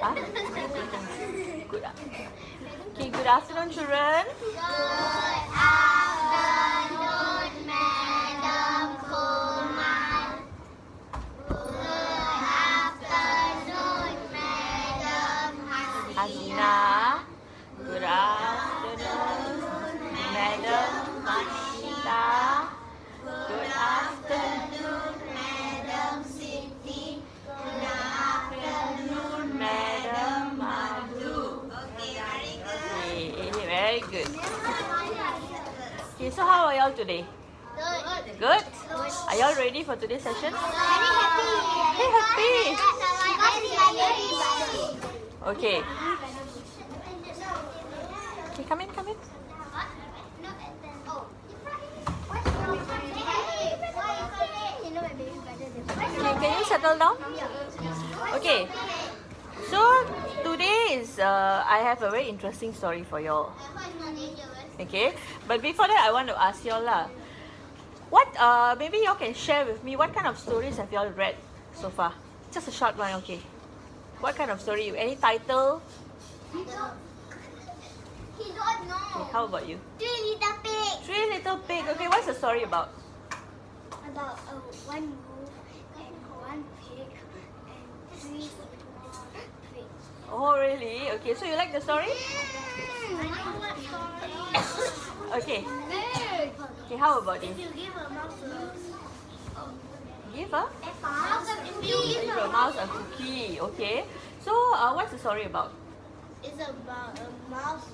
Huh? Good. Okay, good afternoon, children. Good afternoon, Madam Kumar. Good afternoon, Madam Hasina. Good afternoon, Madam Mashita. Good afternoon, Madam Siti. Good afternoon, Madam Madhu. Okay, very good. Okay, so how are y'all today? Good. Good? Are y'all ready for today's session? Very happy. Very happy. Okay. Okay, come in, come in. Okay, can you settle down? Okay. So today is I have a very interesting story for y'all. Okay, but before that I want to ask y'all lah. What maybe y'all can share with me what kind of stories have y'all read so far? Just a short one, okay. What kind of story? Any title? He don't know. Okay, how about you? Three Little Pigs. Three Little Pig. Okay, what's the story about? About one wolf and one pig and three small pigs. Oh really? Okay, so you like the story? Okay. Okay, how about you? If you give a mouse Give a give a mouse a cookie. Okay. So what's the story about? It's about a mouse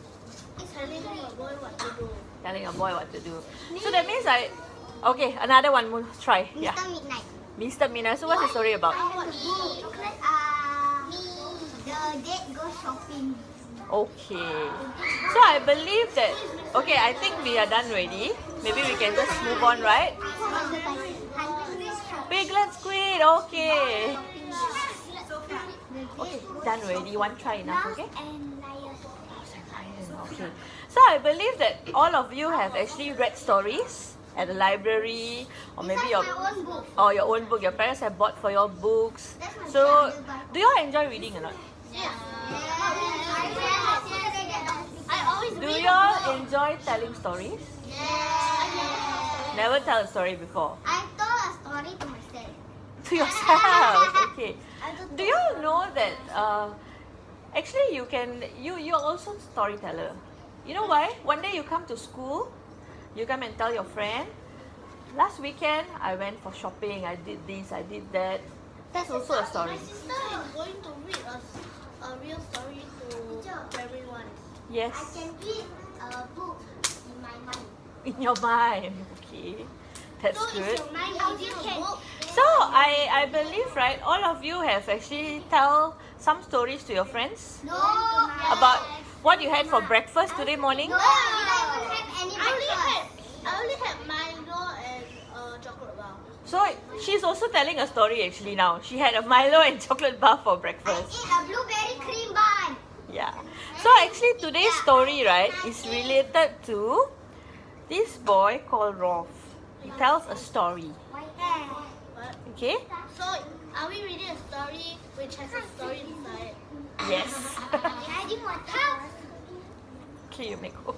telling a boy what to do. Telling a boy what to do. So that means okay, another one more try. Yeah. Midnight. Mr. Midnight. So what's the story about? The dad goes shopping. Okay. So I believe that, okay, I think we are done already. Maybe we can just move on, right? Piglet Squid, okay. Okay, done already. One try enough, okay? And lion. Okay. So I believe that all of you have actually read stories at the library, or maybe your own book. Your parents have bought for your books. So, do you all enjoy reading or not? Do you all enjoy telling stories? Never tell a story before. I told a story to myself. To yourself, okay. Do you all know that actually you're also a storyteller? You know why? One day you come to school, you come and tell your friend, last weekend I went for shopping, I did this, I did that. That's also a story. My sister is going to read a real story to everyone. Yes. I can read a book in my mind. In your mind. Okay. That's So good. if your mind also can. So I believe, right, all of you have actually tell some stories to your friends No. about what you had for breakfast today morning. No, I don't have any breakfast. I only had Milo and chocolate bar. So she's also telling a story actually now. She had a Milo and chocolate bar for I breakfast. ate a blueberry cream bun. Yeah. So actually today's story, right, is related to this boy called Rolf. He tells a story. Okay? So, are we reading a story which has a story inside? Yes. I didn't want to. Okay, you may go.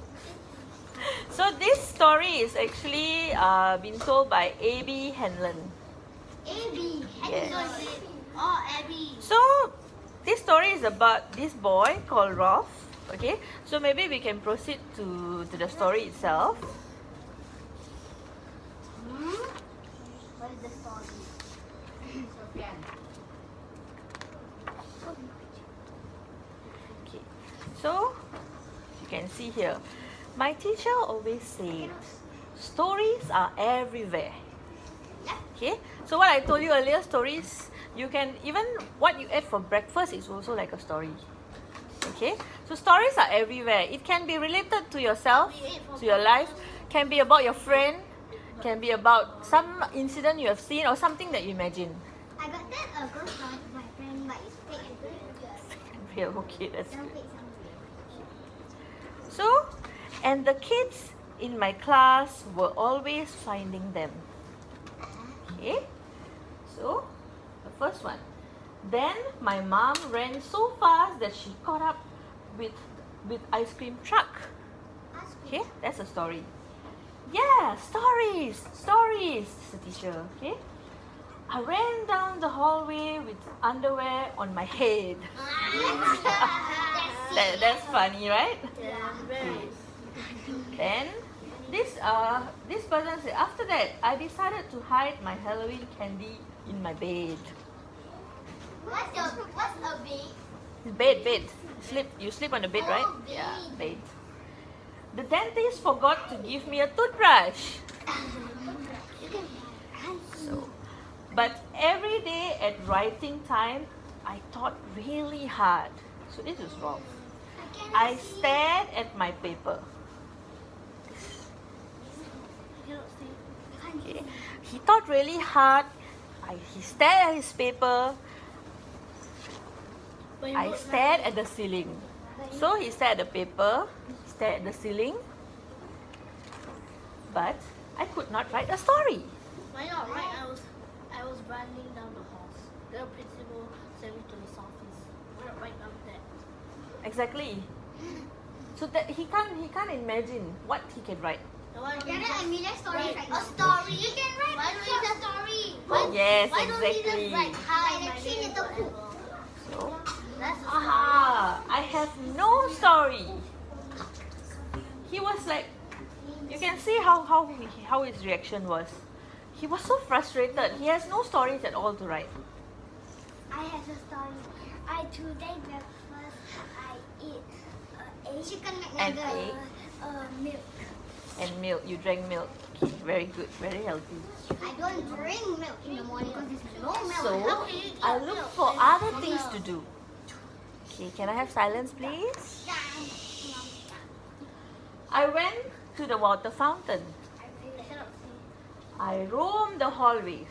So this story is actually been told by A.B. Henlon. Abby. Yes. Oh, Abby. So this story is about this boy called Rolf. Okay, so maybe we can proceed to the story itself. What is the story? Okay, so you can see here. My teacher always said, stories are everywhere. Okay, so what I told you earlier, stories, you can, even what you ate for breakfast is also like a story. Okay, so stories are everywhere. It can be related to yourself, to your life, can be about your friend, can be about some incident you have seen or something that you imagine. I got that ghost story to my friend, but it's fake and real. Real, okay, that's Some good. fake, some real. So, and the kids in my class were always finding them. Okay, so the first one. Then my mom ran so fast that she caught up with ice cream truck. Okay, that's a story. Yeah, stories, the teacher. Okay, I ran down the hallway with underwear on my head. That's funny, right? Yeah, very. Then this person said, after that I decided to hide my Halloween candy in my bed. What's a bee? Bed. You sleep on the bed, right? Oh, Yeah, bed. bed. The dentist forgot to give me a toothbrush. So, but every day at writing time, I thought really hard. So this is wrong. I stared at my paper. Okay. He thought really hard. He stared at his paper. I stared at the ceiling. So he stared at the paper, stared at the ceiling, but I could not write a story. Why not? Right, I was running down the halls. The principal sent me to his office. Right up there. Exactly. So that he can't imagine what he can write. A story. You can write a story. Yes, Why don't we exactly. just write hi, my name is So, That's a I have no story. He was like, you can see how his reaction was. He was so frustrated. He has no stories at all to write. I have a story. Today breakfast I eat egg chicken And McNugget. egg milk. and milk. You drank milk. Okay, very good, very healthy. I don't drink milk in the morning because there's no milk. So, How can you eat I milk? look for other things to do. Okay, can I have silence, please? I went to the water fountain. I roamed the hallways.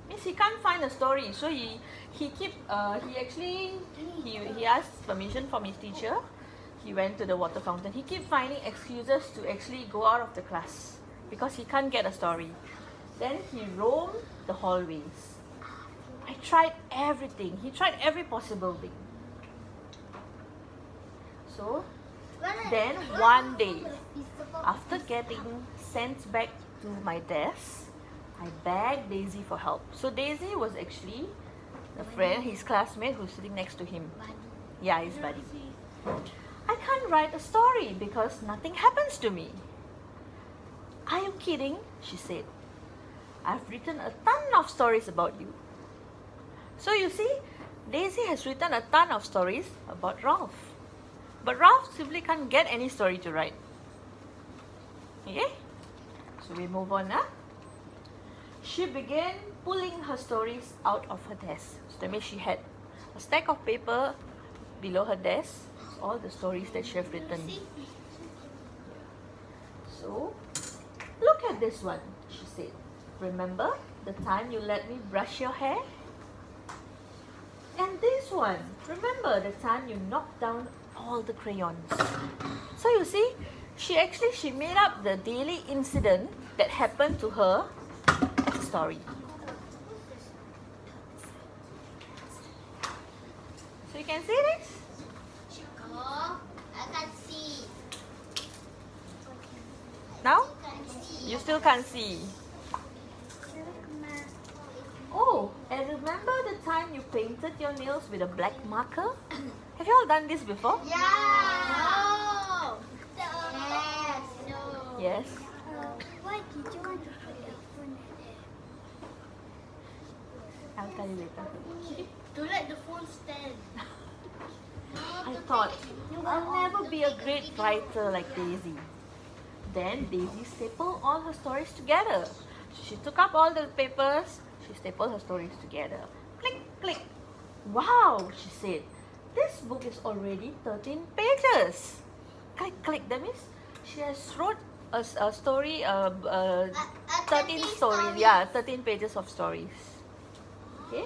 Means he can't find a story, so he asked permission from his teacher. He went to the water fountain. He kept finding excuses to actually go out of the class because he can't get a story. Then he roamed the hallways. I tried everything. He tried every possible thing. So then one day, after getting sent back to my desk, I begged Daisy for help. So Daisy was actually the friend, his classmate who's sitting next to him. Yeah, his buddy. I can't write a story because nothing happens to me. Are you kidding? She said. I've written a ton of stories about you. So you see, Daisy has written a ton of stories about Ralph. But Ralph simply can't get any story to write. Okay? So we move on now. She began pulling her stories out of her desk. So that means she had a stack of paper below her desk, all the stories that she had written. So, look at this one, she said. Remember the time you let me brush your hair? And this one, remember the time you knocked down all the crayons? So you see, she made up the daily incident that happened to her story. So you can see this? Oh, I can see. Now? Can see. You still can't see. Oh, and remember the time you painted your nails with a black marker? Have you all done this before? Yeah. No. Yes. No. Yes. Why did you want to put your phone there? I'll tell you later. To let the phone stand. I thought, I'll never be a great writer like Daisy. Then Daisy stapled all her stories together. So she took up all the papers, she stapled her stories together. Click, click. Wow, she said. This book is already 13 pages. Click, click. That means she has wrote a story, 13 stories. Yeah, 13 pages of stories. Okay.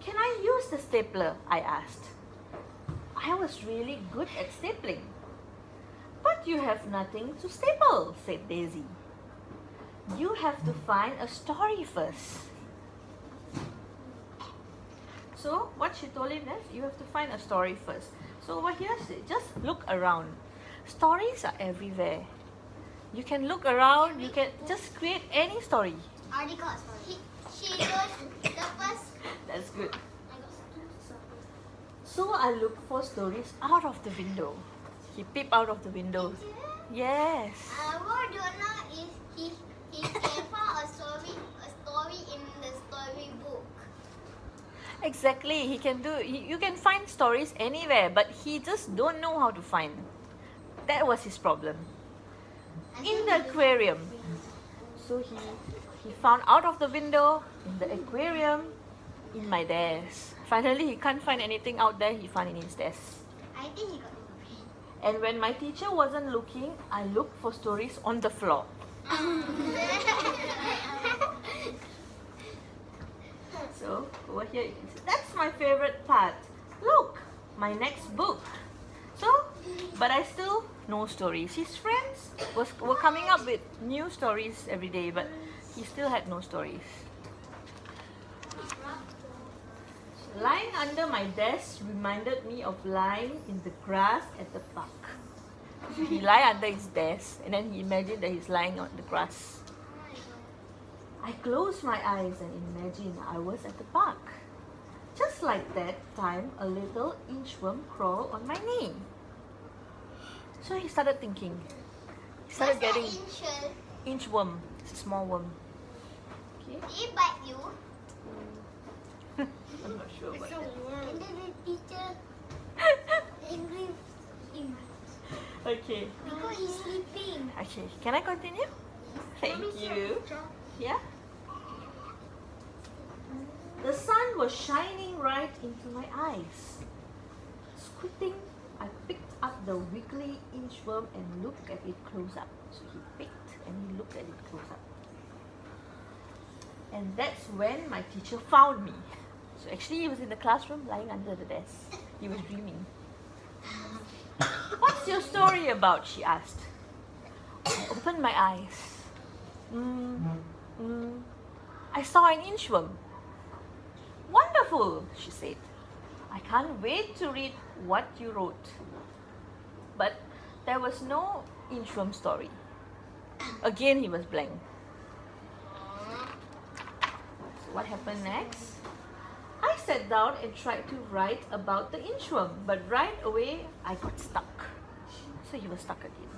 Can I use the stapler? I asked. I was really good at stapling. But you have nothing to staple, said Daisy. You have to find a story first. So what she told him is, you have to find a story first. So over here, just look around. Stories are everywhere. You can look around, you can just create any story. Already got story. She goes the first. That's good. I got two circles. So I look for stories out of the window. He peeped out of the window. Yes. What do you know is he came for a story in the storybook. Exactly. He can do. You can find stories anywhere, but he just don't know how to find. That was his problem. In the aquarium. So he found out of the window, in the aquarium, in my desk. Finally, he can't find anything out there. He found in his desk. I think he got it. And when my teacher wasn't looking, I looked for stories on the floor. So over here you can see, that's my favorite part. Look, my next book. So, but I still no stories. His friends were coming up with new stories every day, but he still had no stories. Lying under my desk reminded me of lying in the grass at the park. He lay under his desk and then he imagined that he's lying on the grass. I closed my eyes and imagined I was at the park. Just like that time, a little inchworm crawled on my knee. So he started thinking. He started getting inchworm. It's a small worm. Okay. Did he bite you? I'm not sure about that. And then the teacher angry him Okay. because he's sleeping. Okay. Can I continue? Thank you. Yeah? The sun was shining right into my eyes. Squinting, I picked up the wiggly inchworm and looked at it close up. So he picked and he looked at it close up. And that's when my teacher found me. So actually he was in the classroom lying under the desk. He was dreaming. What's your story about? She asked. I opened my eyes. I saw an inchworm. Wonderful, she said. I can't wait to read what you wrote. But there was no inchworm story. Again, he was blank. So what happened next? I sat down and tried to write about the inchworm, but right away I got stuck. So he was stuck again.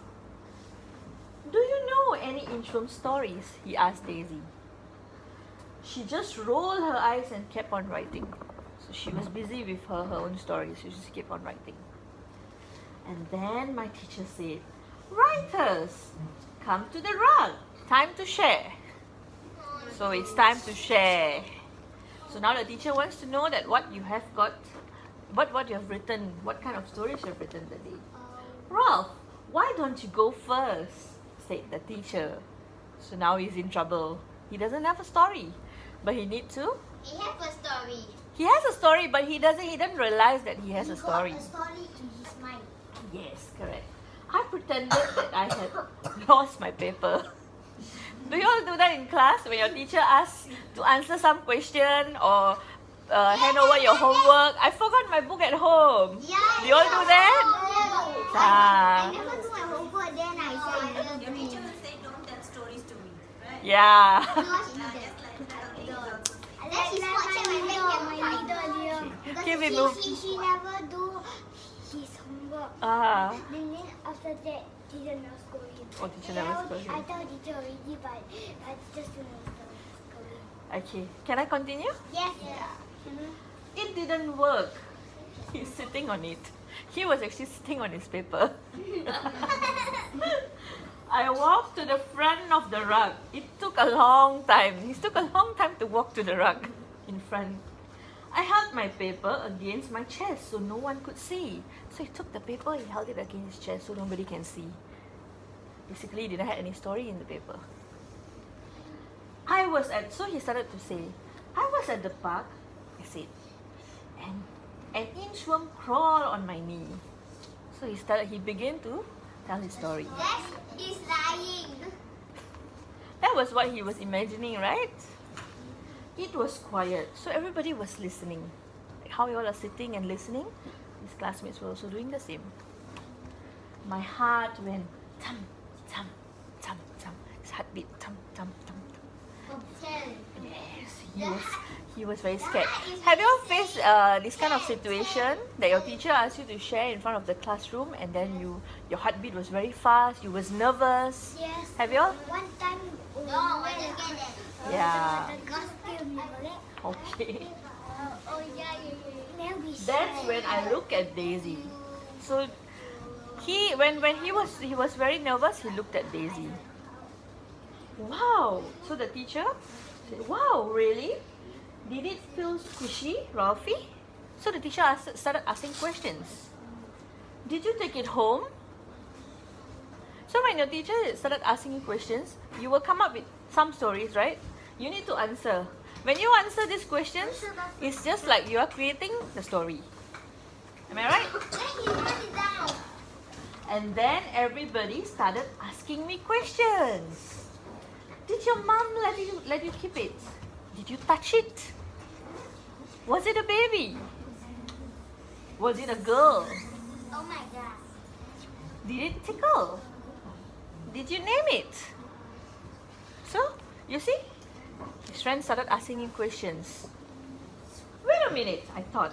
Do you know any inchworm stories? He asked Daisy. She just rolled her eyes and kept on writing. So she was busy with her own stories. She just kept on writing. And then my teacher said, writers, come to the rug. Time to share. So it's time to share. So now the teacher wants to know that what you have got, what you have written, what kind of stories you have written that day. Ralph, why don't you go first? Said the teacher. So now he's in trouble. He doesn't have a story, but he needs to. He has a story. He has a story, but he doesn't realize that he has a story. He got a story in his mind. Yes, correct. I pretended that I had lost my paper. Do you all do that in class when your teacher asks to answer some question or hand over your homework? I forgot my book at home. Yeah. Do you all do that? I never do my homework, then I say, Your teacher will say, don't tell stories to me, right? Yeah. Just like that, examples. Unless she's watching my leader. Okay, we move. She never do his homework. Then after that, teacher never scold him. Oh, teacher never scold him. I told teacher already, but I just don't scold him. Okay, can I continue? Yes. It didn't work. He's sitting on it. He was actually sitting on his paper. I walked to the front of the rug. It took a long time. It took a long time to walk to the rug in front. I held my paper against my chest so no one could see. So he took the paper, he held it against his chest so nobody can see. Basically, he didn't have any story in the paper. So he started to say, I was at the park, I said, and an inchworm crawled on my knee. So he began to tell his story. He's lying. That was what he was imagining, right? It was quiet, so everybody was listening. how you all are sitting and listening, his classmates were also doing the same. My heart went thum, thum, thum, thum. His heartbeat thum, thum, thum, thum. Yes, he was very scared. Have you all faced this kind of situation that your teacher asked you to share in front of the classroom, and then your heartbeat was very fast, you was nervous? Yes. Have you all? One time. No, I didn't get it. Yeah. The costume. Okay. Oh yeah. That's when I look at Daisy. So when he was very nervous, he looked at Daisy. Wow. So the teacher said, "Wow, really? Did it feel squishy, Ralphie?" So the teacher started asking questions. Did you take it home? So when your teacher started asking you questions, you will come up with some stories, right? You need to answer. When you answer these questions, it's just like you are creating the story. Am I right? And then everybody started asking me questions. Did your mom let you keep it? Did you touch it? Was it a baby? Was it a girl? Oh my god. Did it tickle? Did you name it? So, you see? His friend started asking him questions. Wait a minute, I thought.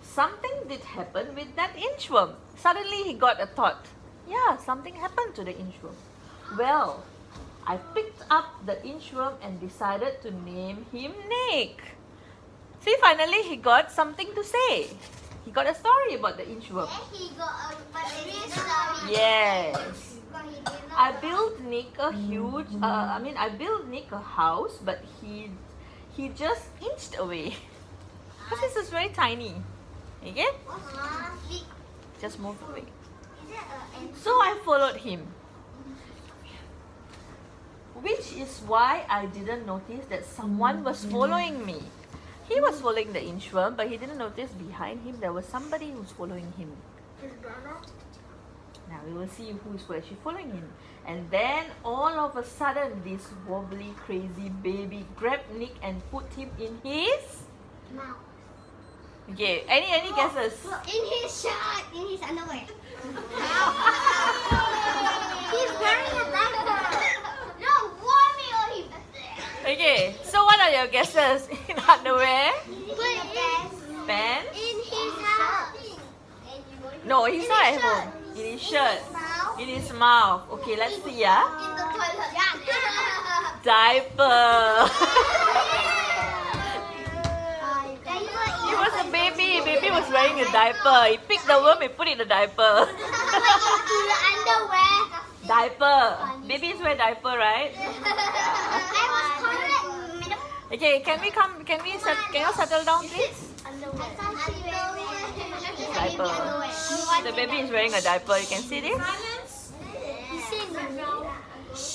Something did happen with that inchworm. Suddenly he got a thought. Yeah, something happened to the inchworm. Well, I picked up the inchworm and decided to name him Nick. See, finally he got something to say. He got a story about the inchworm. He got a real story. Yes. I built Nick a huge, I built Nick a house, but he just inched away. Because this is very tiny. Okay? Just moved away. So I followed him. Which is why I didn't notice that someone was following me. He was following the inchworm, but he didn't notice behind him there was somebody who's following him. His brother? Now we will see who's actually following him. And then all of a sudden this wobbly crazy baby grabbed Nick and put him in his Mouth. Okay, any guesses? In his shirt, in his underwear. He's wearing a diaper. No, warming on him. Okay, so what are your guesses? In underwear? Pants? In his house. No, he's not at home. In his shirt. In his mouth. Okay, let's see. In the toilet. Diaper. He was a baby. Baby was wearing a diaper. He picked the worm and put it in the diaper. Into the underwear. Diaper. Babies wear diaper, right? I was correct. Okay, can you settle down, please? Diaper. The baby is wearing a diaper. You can see this?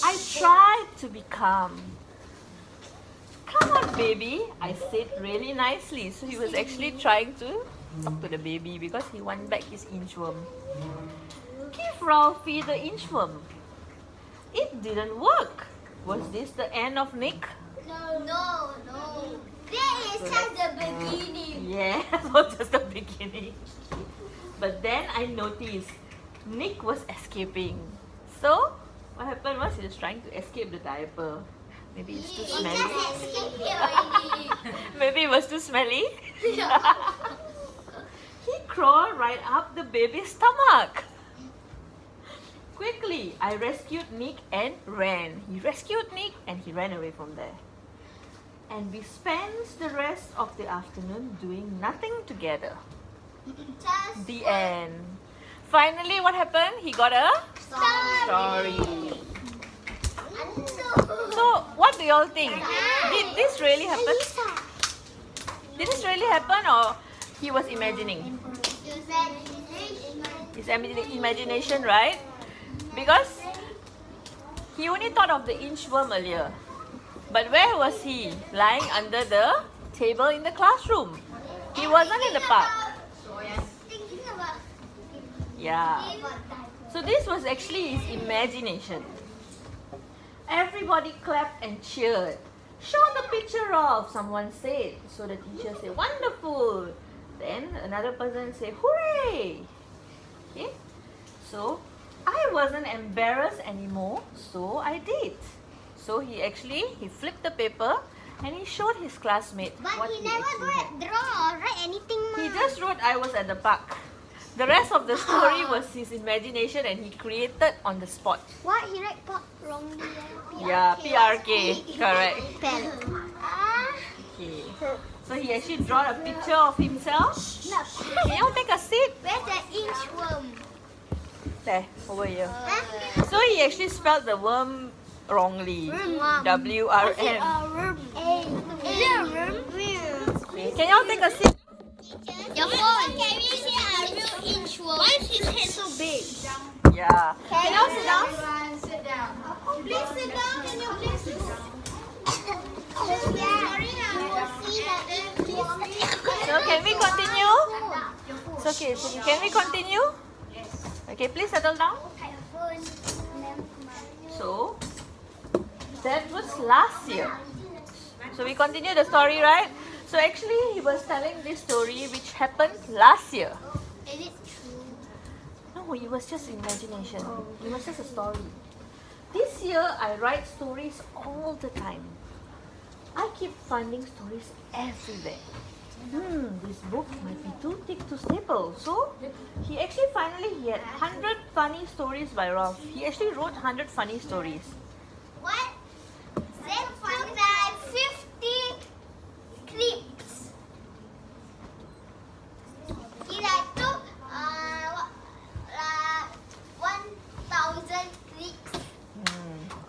I tried to be calm. Come on, baby. I said really nicely. So he was actually trying to talk to the baby because he wanted back his inchworm. Give Ralphie the inchworm. It didn't work. Was this the end of Nick? No. That is just the beginning. Yes, it was just the beginning. But then I noticed Nick was escaping. So, what happened was he was trying to escape the diaper. Maybe it's too smelly. Maybe it was too smelly. He crawled right up the baby's stomach. Quickly, I rescued Nick and ran. He rescued Nick and he ran away from there. And we spent the rest of the afternoon doing nothing together. The end. Finally, what happened? He got a story. So, what do you all think? Did this really happen? Did this really happen or he was imagining? His imagination, right? Because he only thought of the inchworm earlier. But where was he? Lying under the table in the classroom. He wasn't in the park. Yeah. So this was actually his imagination. Everybody clapped and cheered. Show the picture off, someone said. So the teacher said, wonderful. The Then another person say, hooray! Okay, so I wasn't embarrassed anymore, so I did. So he flipped the paper and he showed his classmate But what he he never actually had. draw or write anything. He just wrote, I was at the park. The rest of the story was his imagination and he created on the spot. What? He write park wrongly. Yeah, PRK, correct. Pen. Okay. So he actually drew a picture of himself. Can you take a seat? Where's the inchworm? There, over here. Huh? So he actually spelled the worm wrongly. W-R-M. Worm. Is it a worm? Okay. Can you take a seat? Your phone. Can we see a real inchworm? Why is his head so big? Yeah. Can you sit down? Sit down. Please sit down. Can you please sit down? Sorry, I will see the inchworm. So can we continue? It's okay. So can we continue? Okay, please settle down. So that was last year. So we continue the story, right? So actually he was telling this story which happened last year. Is it true? No, it was just imagination. It was just a story. This year I write stories all the time. I keep finding stories everywhere. This book might be too thick to staple. So he actually he had 100 funny stories by Ralph. He actually wrote 100 funny stories. What? That took like 50 clips. He like took 1,000 clips.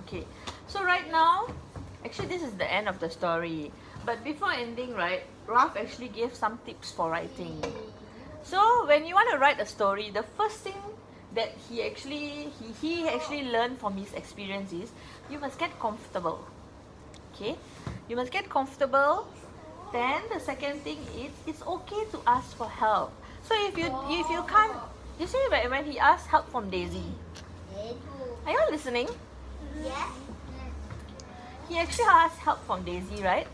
Okay. So right now, actually this is the end of the story. But before ending, right, Ralph actually gave some tips for writing. So when you want to write a story, the first thing that he actually learned from his experience is you must get comfortable. Okay, you must get comfortable. Then the second thing is it's okay to ask for help. So if you can't, you see when he asked help from Daisy, are you all listening? Yes. He actually asked help from Daisy, right?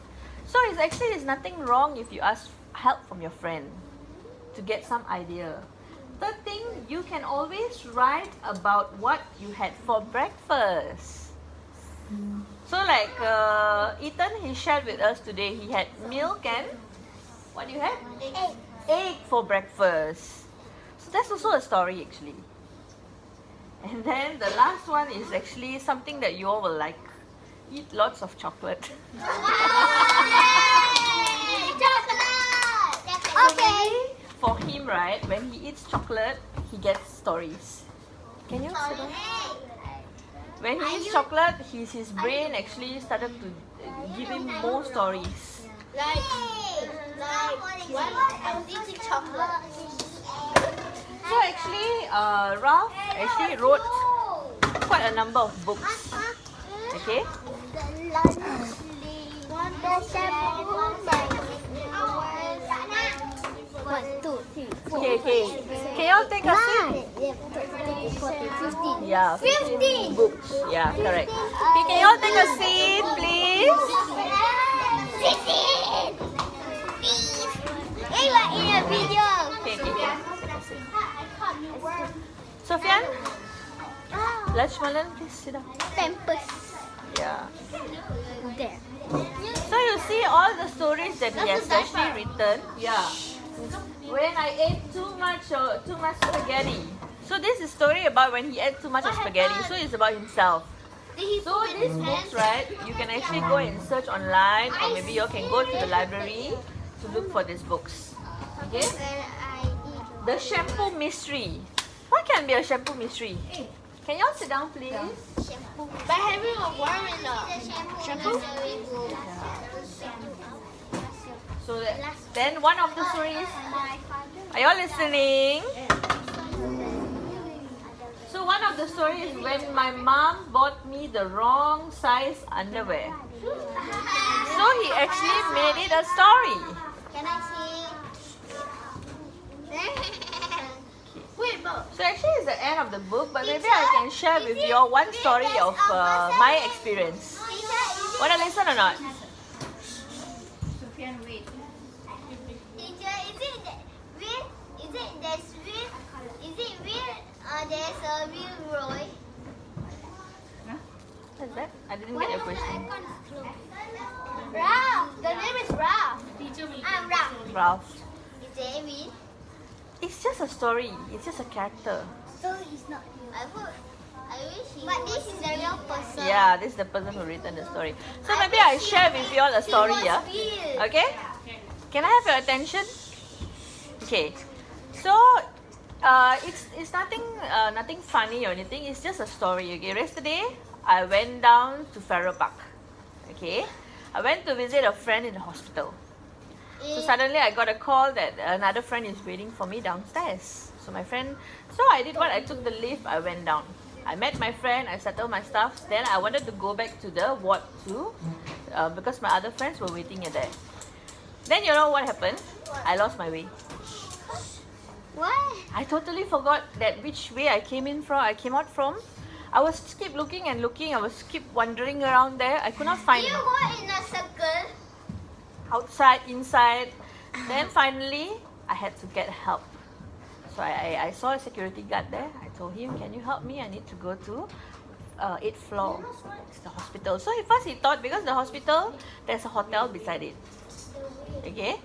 So there's nothing wrong if you ask help from your friend to get some idea. Third thing, you can always write about what you had for breakfast. So like Ethan, he shared with us today, he had milk and what do you have? Egg for breakfast. So that's also a story actually. And then the last one is actually something that you all will like. Eat lots of chocolate. Okay. For him, right, when he eats chocolate, he gets stories. Can you sit down? When he eats chocolate, his brain actually started to give him more stories. Like when I was eating chocolate. So actually, Ralph actually wrote quite a number of books. Okay? Okay. Can you all take a seat? Yeah, 15 books. Yeah, correct. Okay, can you all take a seat, please? 15! Hey, we're in a video. Okay. Sophian? Lakshmanan, please sit down. Pampers. Yeah. There. So you see all the stories that he has actually written. Yeah. When I ate too much spaghetti. So this is a story about when he ate too much of spaghetti. So it's about himself. So these books, right, you can actually go and search online, or maybe you can go to the library to look for these books. Okay? The shampoo mystery. What can be a shampoo mystery? Can you all sit down, please? By having a worm in the shampoo. So then one of the stories. Are you all listening? So one of the stories is when my mom bought me the wrong size underwear. So he actually made it a story. Can I see? Wait, but So actually it's the end of the book, but maybe I can share with you all one story of my experience. Want to listen or not? Teacher, is it I didn't get your question. Ralph. The name is Ralph. I'm Ralph. Ralph. Is David? It's just a story. It's just a character. So he's not here. I wish he. But this is the real person. Yeah, this is the person who written the story. So maybe I share with you all a story, yeah? Okay? Can I have your attention? Okay. So, it's nothing funny or anything. It's just a story. Okay. Yesterday, I went down to Farrer Park. Okay. I went to visit a friend in the hospital. So suddenly, I got a call that another friend is waiting for me downstairs. So my friend, so I did what? I took the lift. I went down. I met my friend. I settled my stuff. Then I wanted to go back to the ward too, because my other friends were waiting there. Then you know what happened? I lost my way. What? I totally forgot that which way I came out from. I was keep looking and looking. I was keep wandering around there. I could not find You go in a circle. outside, inside. Then finally, I had to get help. So I saw a security guard there. I told him, "Can you help me? I need to go to 8th floor. It's the hospital." So first he thought because the hospital, there's a hotel beside it. Okay.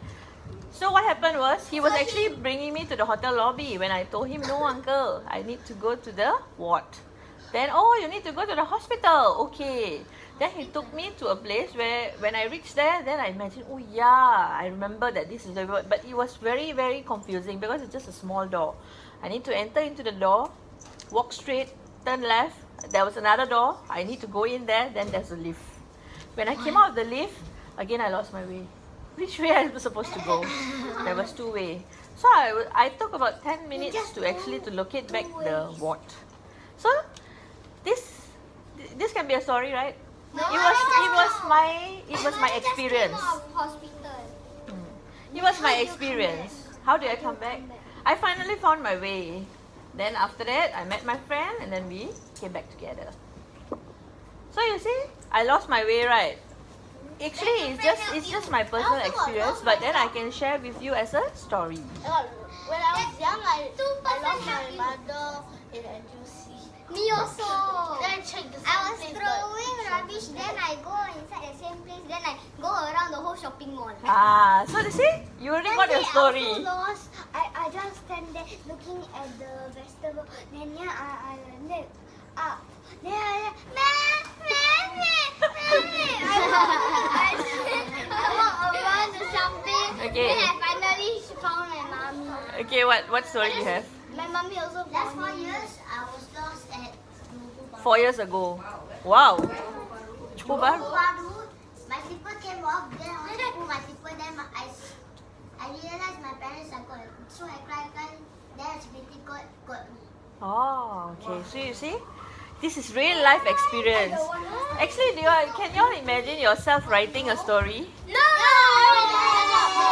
So what happened was, he was actually bringing me to the hotel lobby when I told him, "No, uncle, I need to go to the ward." Then, "Oh, you need to go to the hospital." Okay. Then he took me to a place where, when I reached there, then I imagined, oh yeah, I remember that this is the ward. But it was very, very confusing because it's just a small door. I need to enter into the door, walk straight, turn left. There was another door. I need to go in there. Then there's a lift. When I came out of the lift, again I lost my way. Which way I was supposed to go? There was 2 ways. So I took about 10 minutes to actually to locate back the ward. So this can be a story, right? It was my experience. Hospital. It was my experience. How did I come back? I finally found my way. Then after that, I met my friend and then we came back together. So you see, I lost my way, right? Actually, it's just my personal experience, but then I can share with you as a story. When I was young, I lost my mother in NTUC. Me also. Then I checked the I was same place, throwing rubbish, then I go inside the same place, then I go around the whole shopping mall. So you see, you already got your story. I also lost. I just stand there looking at the vegetable. Then I look up. Then I walk around the shopping. Okay. Then I finally found my mommy. Okay, what story you have? My mommy also found me. Last 4 years, I was lost at 4 years ago. Wow. Cukup baru. My slipper came off, then I was pull my slipper, then I realized my parents are gone. So I cried, then a security got me. Oh, okay. So you see, this is real life experience. Actually, can you all imagine yourself writing a story? No!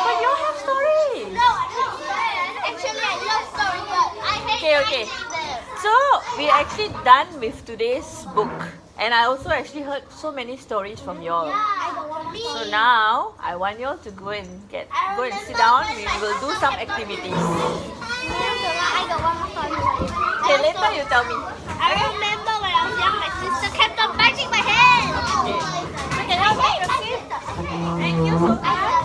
But you all have stories. No, I don't. Actually, I love stories, but I hate Okay. writing them. So we actually done with today's book, and I also actually heard so many stories from you all. I got one more So story. now I want you all to go and sit down. We will do some activities. I got one more story. Okay, later you tell me. I remember when I was young, my sister kept on biting my hand. Okay. So can you take a seat? Thank you so much.